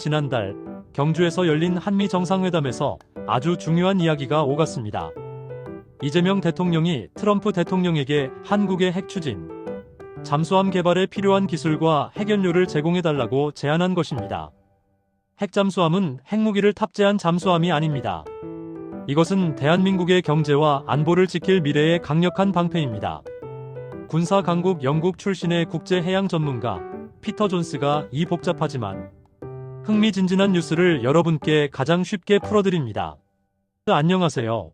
지난달 경주에서 열린 한미 정상회담에서 아주 중요한 이야기가 오갔습니다. 이재명 대통령이 트럼프 대통령에게 한국의 핵 추진, 잠수함 개발에 필요한 기술과 핵연료를 제공해달라고 제안한 것입니다. 핵잠수함은 핵무기를 탑재한 잠수함이 아닙니다. 이것은 대한민국의 경제와 안보를 지킬 미래의 강력한 방패입니다. 군사강국 영국 출신의 국제해양 전문가 피터 존스가 이 복잡하지만 흥미진진한 뉴스를 여러분께 가장 쉽게 풀어드립니다. 안녕하세요.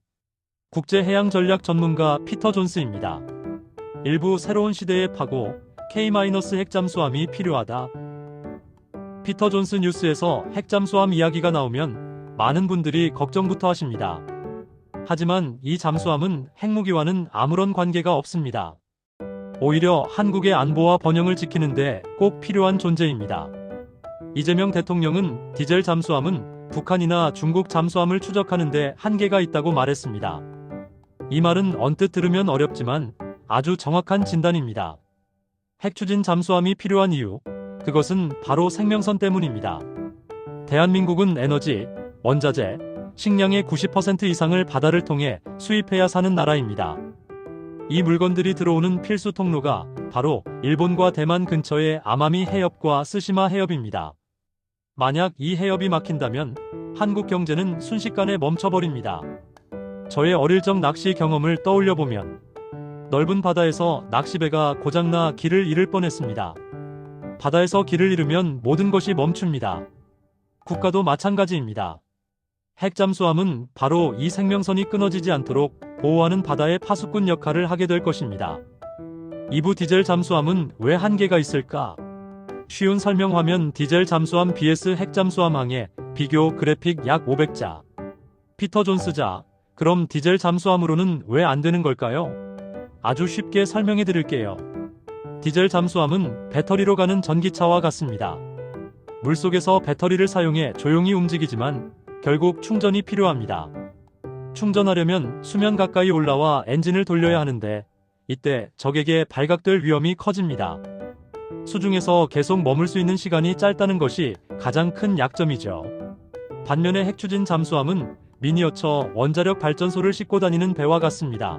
국제해양 전략 전문가 피터 존스입니다. 일부 새로운 시대의 파고 K- 핵잠수함이 필요하다. 피터 존스 뉴스에서 핵잠수함 이야기가 나오면 많은 분들이 걱정부터 하십니다. 하지만 이 잠수함은 핵무기와는 아무런 관계가 없습니다. 오히려 한국의 안보와 번영을 지키는데 꼭 필요한 존재입니다. 이재명 대통령은 디젤 잠수함은 북한이나 중국 잠수함을 추적하는데 한계가 있다고 말했습니다. 이 말은 언뜻 들으면 어렵지만 아주 정확한 진단입니다. 핵추진 잠수함이 필요한 이유, 그것은 바로 생명선 때문입니다. 대한민국은 에너지, 원자재, 식량의 90% 이상을 바다를 통해 수입해야 사는 나라입니다. 이 물건들이 들어오는 필수 통로가 바로 일본과 대만 근처의 아마미 해협과 스시마 해협입니다. 만약 이 해협이 막힌다면 한국 경제는 순식간에 멈춰버립니다. 저의 어릴 적 낚시 경험을 떠올려보면 넓은 바다에서 낚시배가 고장나 길을 잃을 뻔했습니다. 바다에서 길을 잃으면 모든 것이 멈춥니다. 국가도 마찬가지입니다. 핵잠수함은 바로 이 생명선이 끊어지지 않도록 보호하는 바다의 파수꾼 역할을 하게 될 것입니다. 2부 디젤 잠수함은 왜 한계가 있을까? 쉬운 설명 화면 디젤 잠수함 vs 핵잠수함 항해 비교 그래픽 약 500자. 피터 존스자, 그럼 디젤 잠수함으로는 왜 안 되는 걸까요? 아주 쉽게 설명해 드릴게요. 디젤 잠수함은 배터리로 가는 전기차와 같습니다. 물속에서 배터리를 사용해 조용히 움직이지만 결국 충전이 필요합니다. 충전하려면 수면 가까이 올라와 엔진을 돌려야 하는데 이때 적에게 발각될 위험이 커집니다. 수중에서 계속 머물 수 있는 시간이 짧다는 것이 가장 큰 약점이죠. 반면에 핵추진 잠수함은 미니어처 원자력 발전소를 싣고 다니는 배와 같습니다.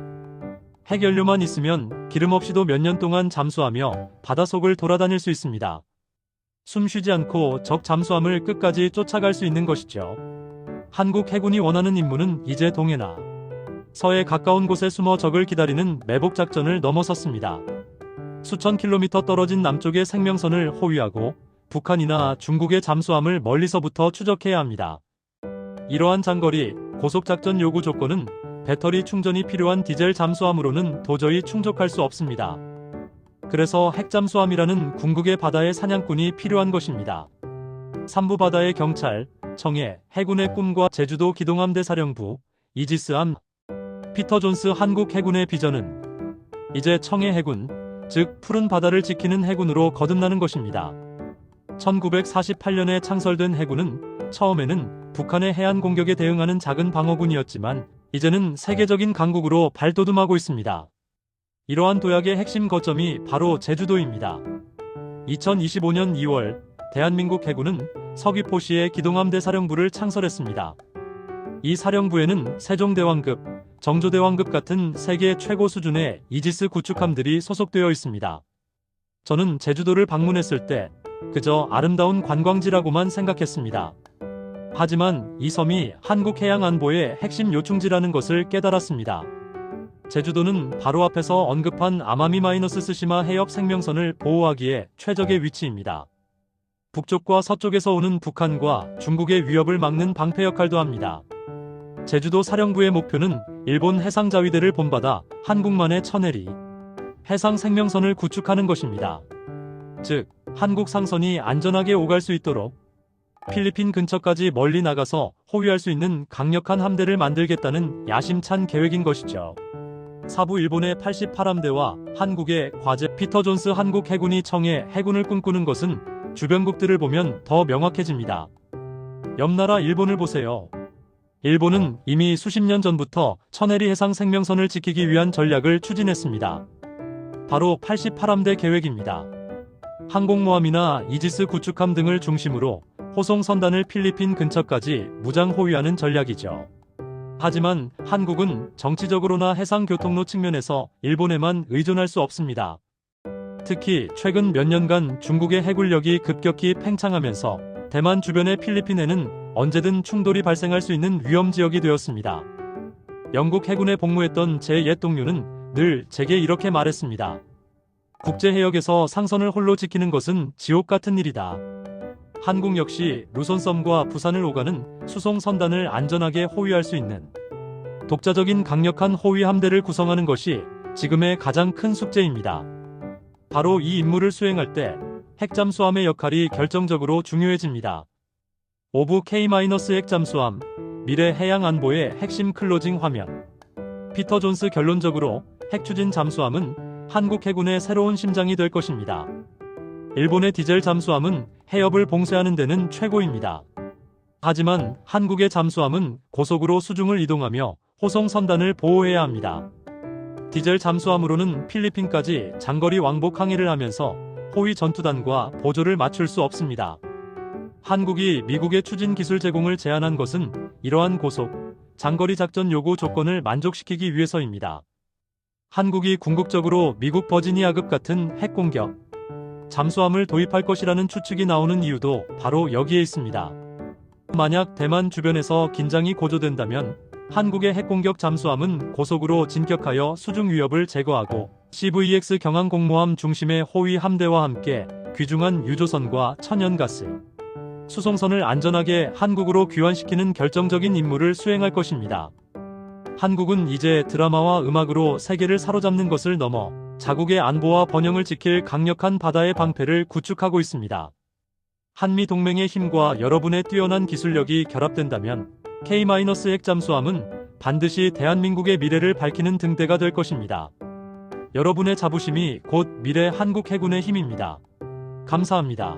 핵연료만 있으면 기름 없이도 몇 년 동안 잠수하며 바닷속을 돌아다닐 수 있습니다. 숨 쉬지 않고 적 잠수함을 끝까지 쫓아갈 수 있는 것이죠. 한국 해군이 원하는 임무는 이제 동해나 서해 가까운 곳에 숨어 적을 기다리는 매복 작전을 넘어섰습니다. 수천 킬로미터 떨어진 남쪽의 생명선을 호위하고 북한이나 중국의 잠수함을 멀리서부터 추적해야 합니다. 이러한 장거리 고속작전 요구 조건은 배터리 충전이 필요한 디젤 잠수함으로는 도저히 충족할 수 없습니다. 그래서 핵잠수함이라는 궁극의 바다의 사냥꾼이 필요한 것입니다. 삼부바다의 경찰, 청해, 해군의 꿈과 제주도 기동함대 사령부, 이지스함, 피터 존스 한국 해군의 비전은 이제 청해 해군, 즉 푸른 바다를 지키는 해군으로 거듭나는 것입니다. 1948년에 창설된 해군은 처음에는 북한의 해안 공격에 대응하는 작은 방어군이었지만 이제는 세계적인 강국으로 발돋움하고 있습니다. 이러한 도약의 핵심 거점이 바로 제주도입니다. 2025년 2월 대한민국 해군은 서귀포시에 기동함대 사령부를 창설했습니다. 이 사령부에는 세종대왕급, 정조대왕급 같은 세계 최고 수준의 이지스 구축함들이 소속되어 있습니다. 저는 제주도를 방문했을 때 그저 아름다운 관광지라고만 생각했습니다. 하지만 이 섬이 한국 해양 안보의 핵심 요충지라는 것을 깨달았습니다. 제주도는 바로 앞에서 언급한 아마미-스시마 해협 생명선을 보호하기에 최적의 위치입니다. 북쪽과 서쪽에서 오는 북한과 중국의 위협을 막는 방패 역할도 합니다. 제주도 사령부의 목표는 일본 해상자위대를 본받아 한국만의 천해리 해상 생명선을 구축하는 것입니다. 즉, 한국 상선이 안전하게 오갈 수 있도록 필리핀 근처까지 멀리 나가서 호위할 수 있는 강력한 함대를 만들겠다는 야심찬 계획인 것이죠. 사부 일본의 88함대와 한국의 과제 피터 존스 한국 해군이 청해 해군을 꿈꾸는 것은 주변국들을 보면 더 명확해집니다. 옆나라 일본을 보세요. 일본은 이미 수십 년 전부터 천해리 해상 생명선을 지키기 위한 전략을 추진했습니다. 바로 88함대 계획입니다. 항공모함이나 이지스 구축함 등을 중심으로 호송 선단을 필리핀 근처까지 무장 호위하는 전략이죠. 하지만 한국은 정치적으로나 해상 교통로 측면에서 일본에만 의존할 수 없습니다. 특히 최근 몇 년간 중국의 해군력이 급격히 팽창하면서 대만 주변의 필리핀에는 언제든 충돌이 발생할 수 있는 위험 지역이 되었습니다. 영국 해군에 복무했던 제 옛 동료는 늘 제게 이렇게 말했습니다. 국제해역에서 상선을 홀로 지키는 것은 지옥 같은 일이다. 한국 역시 루손섬과 부산을 오가는 수송 선단을 안전하게 호위할 수 있는 독자적인 강력한 호위 함대를 구성하는 것이 지금의 가장 큰 숙제입니다. 바로 이 임무를 수행할 때 핵잠수함의 역할이 결정적으로 중요해집니다. 오브 K-핵잠수함, 미래 해양 안보의 핵심 클로징 화면. 피터 존스 결론적으로 핵추진 잠수함은 한국 해군의 새로운 심장이 될 것입니다. 일본의 디젤 잠수함은 해협을 봉쇄하는 데는 최고입니다. 하지만 한국의 잠수함은 고속으로 수중을 이동하며 호송 선단을 보호해야 합니다. 디젤 잠수함으로는 필리핀까지 장거리 왕복 항해를 하면서 호위 전투단과 보조를 맞출 수 없습니다. 한국이 미국의 추진 기술 제공을 제안한 것은 이러한 고속, 장거리 작전 요구 조건을 만족시키기 위해서입니다. 한국이 궁극적으로 미국 버지니아급 같은 핵공격 잠수함을 도입할 것이라는 추측이 나오는 이유도 바로 여기에 있습니다. 만약 대만 주변에서 긴장이 고조된다면 한국의 핵공격 잠수함은 고속으로 진격하여 수중 위협을 제거하고 CVX 경항 공모함 중심의 호위 함대와 함께 귀중한 유조선과 천연가스, 수송선을 안전하게 한국으로 귀환시키는 결정적인 임무를 수행할 것입니다. 한국은 이제 드라마와 음악으로 세계를 사로잡는 것을 넘어 자국의 안보와 번영을 지킬 강력한 바다의 방패를 구축하고 있습니다. 한미 동맹의 힘과 여러분의 뛰어난 기술력이 결합된다면 K-핵잠수함은 반드시 대한민국의 미래를 밝히는 등대가 될 것입니다. 여러분의 자부심이 곧 미래 한국 해군의 힘입니다. 감사합니다.